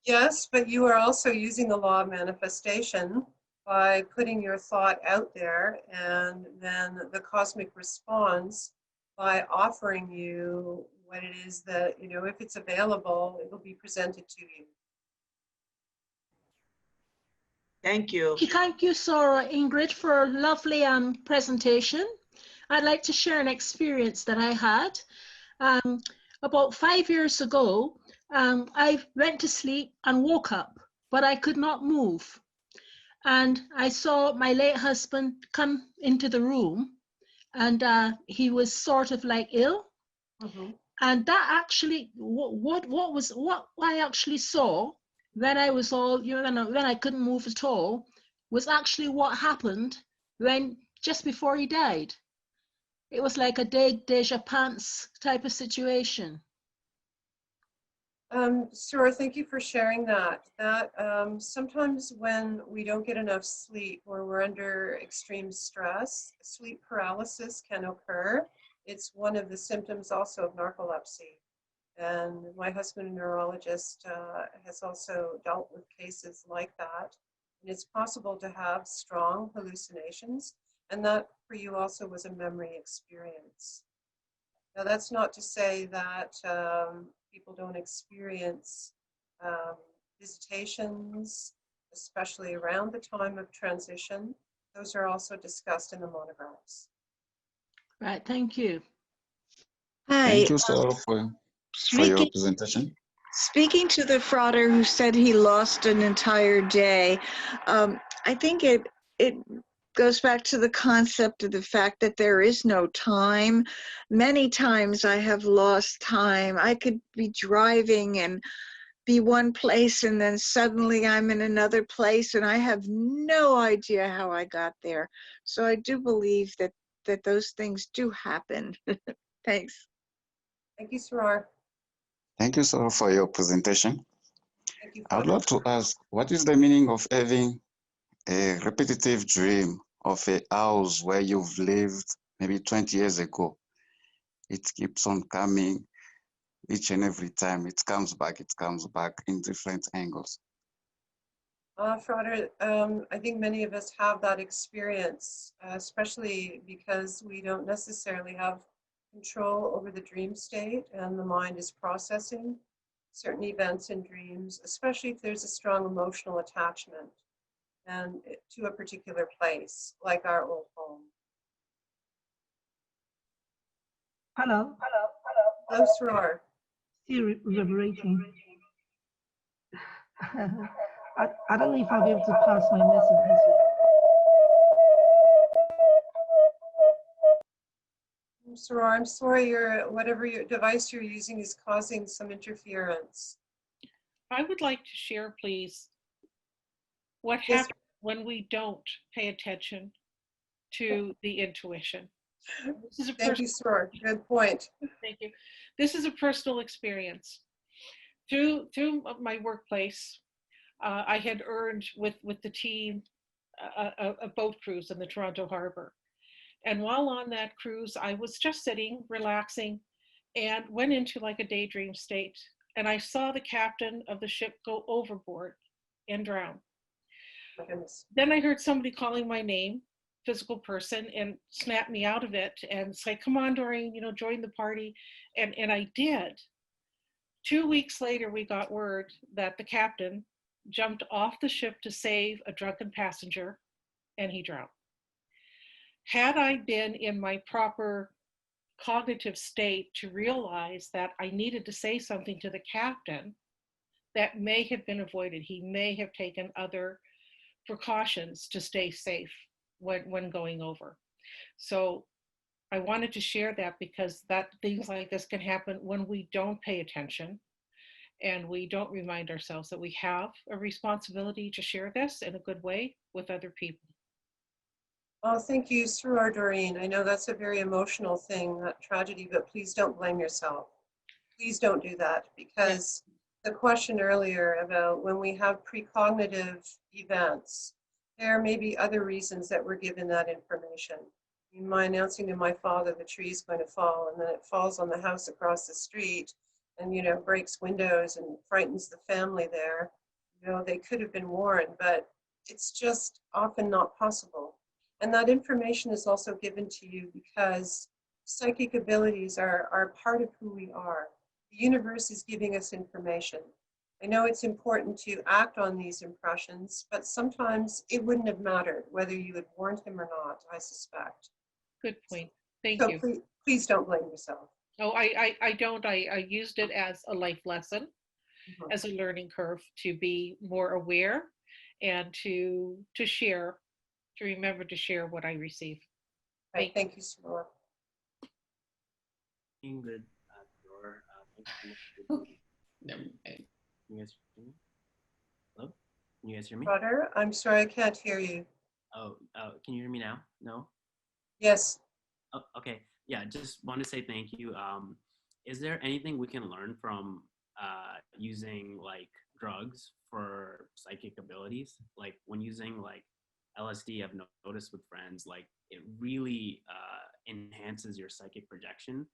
yes, but you are also using the law of manifestation by putting your thought out there, and then the cosmic responds by offering you what it is that, you know, if it's available, it will be presented to you. Thank you. Thank you, Sarah Ingrid, for a lovely presentation. I'd like to share an experience that I had. About 5 years ago, I went to sleep and woke up, but I could not move. And I saw my late husband come into the room, and he was sort of like ill. Mm-hmm. And that actually, what I actually saw when I was all, you know, when I couldn't move at all, was actually what happened when just before he died. It was like a deja pants type of situation. Sure, thank you for sharing that. Sometimes when we don't get enough sleep or we're under extreme stress, sleep paralysis can occur. It's one of the symptoms also of narcolepsy. And my husband, a neurologist, has also dealt with cases like that. And it's possible to have strong hallucinations, and that for you also was a memory experience. Now, that's not to say that people don't experience um, visitations, especially around the time of transition. Those are also discussed in the monographs. Right, thank you. Hi. Thank you, sir, for your Speaking, presentation. speaking to the frauder who said he lost an entire day, I think it goes back to the concept of the fact that there is no time. Many times I have lost time. I could be driving and be one place and then suddenly I'm in another place and I have no idea how I got there. So I do believe that those things do happen. Thanks. Thank you, Sarar. Thank you, sir, for your presentation. Thank you, I would Father. like to ask, what is the meaning of having a repetitive dream of a house where you've lived maybe 20 years ago? It keeps on coming each and every time. It comes back in different angles. Frater, I think many of us have that experience, especially because we don't necessarily have control over the dream state and the mind is processing certain events in dreams, especially if there's a strong emotional attachment and to a particular place, like our old home. Hello. Hello, Sarar. Still reverberating. I don't know if I'll be able to pass my message. Sarar, I'm sorry, whatever your device you're using is causing some interference. I would like to share, please, what Yes. happens when we don't pay attention to the intuition. This is a Thank you, Sarar. Good point. Thank you. This is a personal experience. Through my workplace, I had earned with the team a boat cruise in the Toronto Harbor. And while on that cruise, I was just sitting, relaxing, and went into like a daydream state. And I saw the captain of the ship go overboard and drown. Then I heard somebody calling my name, physical person, and snap me out of it and say, come on, Doreen, join the party. And I did. 2 weeks later, we got word that the captain jumped off the ship to save a drunken passenger, and he drowned. Had I been in my proper cognitive state to realize that I needed to say something to the captain, that may have been avoided. He may have taken other precautions to stay safe when going over. So I wanted to share that because things like this can happen when we don't pay attention and we don't remind ourselves that we have a responsibility to share this in a good way with other people. Oh, thank you, Sarar Doreen. I know that's a very emotional thing, that tragedy, but please don't blame yourself. Please don't do that, because the question earlier about when we have precognitive events, there may be other reasons that we're given that information. My announcing to my father the tree is going to fall, and then it falls on the house across the street and, breaks windows and frightens the family there. They could have been warned, but it's just often not possible. And that information is also given to you because psychic abilities are part of who we are. The universe is giving us information. I know it's important to act on these impressions, but sometimes it wouldn't have mattered whether you had warned him or not, I suspect. Good point. Thank so you. Please don't blame yourself. Oh, I don't. I used it as a life lesson, as a learning curve to be more aware and to share, to remember to share what I receive. Right. Thank you, Sarar. Ingrid, can you guys hear me? Hello? Can you guys hear me? Roger, I'm sorry, I can't hear you. Oh, can you hear me now? No? Yes. Oh, okay. Yeah, just want to say thank you. Is there anything we can learn from using like drugs for psychic abilities. Like when using like LSD, I've noticed with friends, like it really enhances your psychic projection.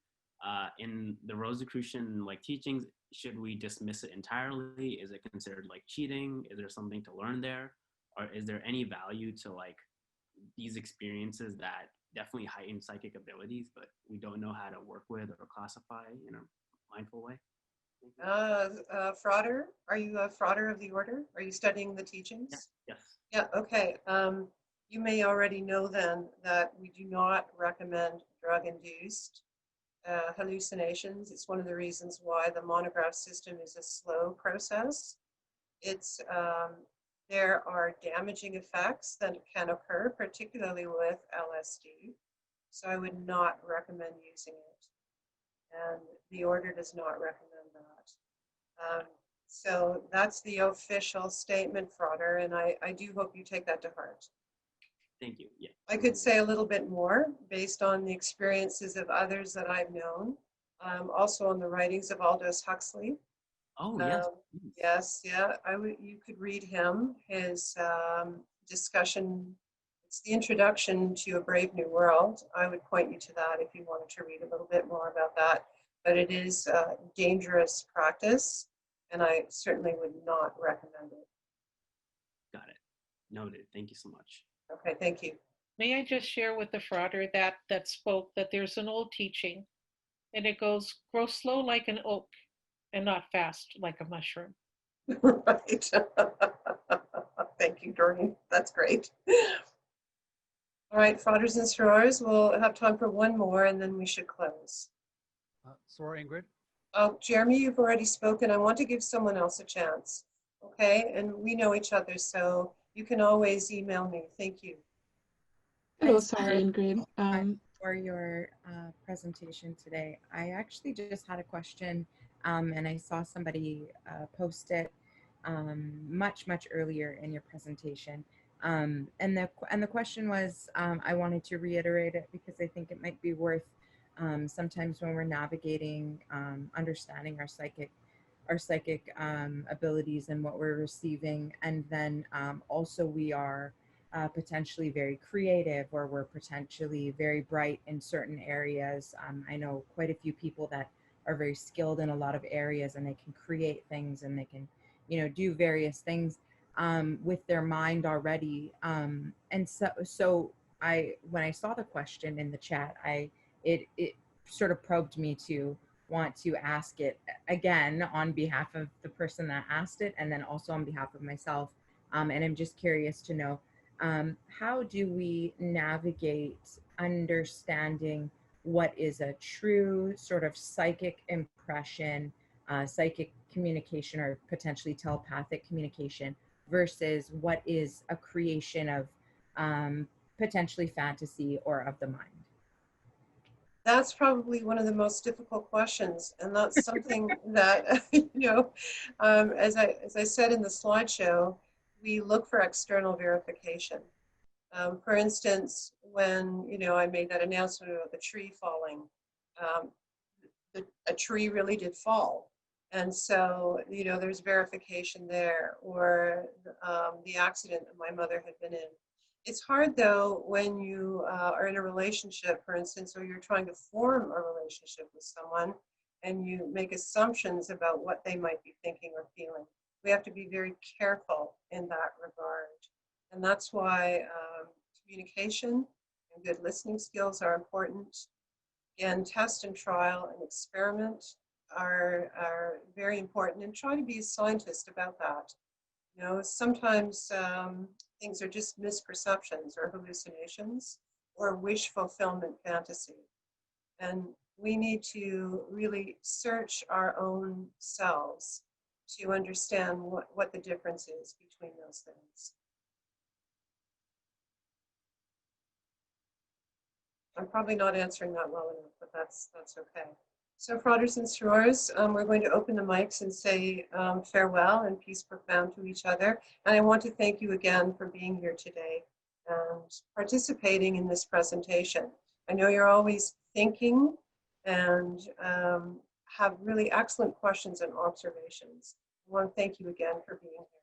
In the Rosicrucian like teachings, should we dismiss it entirely? Is it considered like cheating? Is there something to learn there? Or is there any value to like these experiences that definitely heighten psychic abilities, but we don't know how to work with or classify in a mindful way? Frauder, are you a frauder of the order? Are you studying the teachings? Yes. Yeah, okay. You may already know then that we do not recommend drug-induced hallucinations. It's one of the reasons why the monograph system is a slow process. It's there are damaging effects that can occur, particularly with LSD. So I would not recommend using it. And the order does not recommend that. So that's the official statement, Frauder, and I do hope you take that to heart. Thank you. Yeah. I could say a little bit more based on the experiences of others that I've known, also on the writings of Aldous Huxley. Oh, yes. Yes, yeah, you could read him, his discussion. It's the introduction to A Brave New World. I would point you to that if you wanted to read a little bit more about that. But it is a dangerous practice, and I certainly would not recommend it. Got it. Noted. Thank you so much. Okay, thank you. May I just share with the frauder that spoke that there's an old teaching, and it goes, grow slow like an oak and not fast like a mushroom. Right. Thank you, Doreen. That's great. All right, frauders and sorors, we'll have time for one more and then we should close. Soror Ingrid. Oh, Jeremy, you've already spoken. I want to give someone else a chance. Okay, and we know each other, so you can always email me. Thank you. Hello, Soror Ingrid. For your presentation today, I actually just had a question, and I saw somebody post it much earlier in your presentation, and the question was, I wanted to reiterate it because I think it might be worth sometimes when we're navigating understanding our psychic abilities and what we're receiving, and then also we are potentially very creative, or we're potentially very bright in certain areas. I know quite a few people that are very skilled in a lot of areas, and they can create things and they can, do various things with their mind already. And so when I saw the question in the chat, it sort of probed me to want to ask it again on behalf of the person that asked it, and then also on behalf of myself. And I'm just curious to know, how do we navigate understanding what is a true sort of psychic impression, psychic communication, or potentially telepathic communication, versus what is a creation of potentially fantasy or of the mind? That's probably one of the most difficult questions, and that's something that as I said in the slideshow, we look for external verification. For instance, when I made that announcement about the tree falling, a tree really did fall, and so there's verification there. Or the accident that my mother had been in. It's hard, though, when you are in a relationship, for instance, or you're trying to form a relationship with someone and you make assumptions about what they might be thinking or feeling. We have to be very careful in that regard. And that's why communication and good listening skills are important. And test and trial and experiment are very important, and try to be a scientist about that. Sometimes things are just misperceptions or hallucinations or wish fulfillment fantasy. And we need to really search our own selves to understand what the difference is between those things. I'm probably not answering that well enough, but that's okay. So frauders and sorors, we're going to open the mics and say farewell and peace profound to each other. And I want to thank you again for being here today and participating in this presentation. I know you're always thinking and have really excellent questions and observations. I want to thank you again for being here.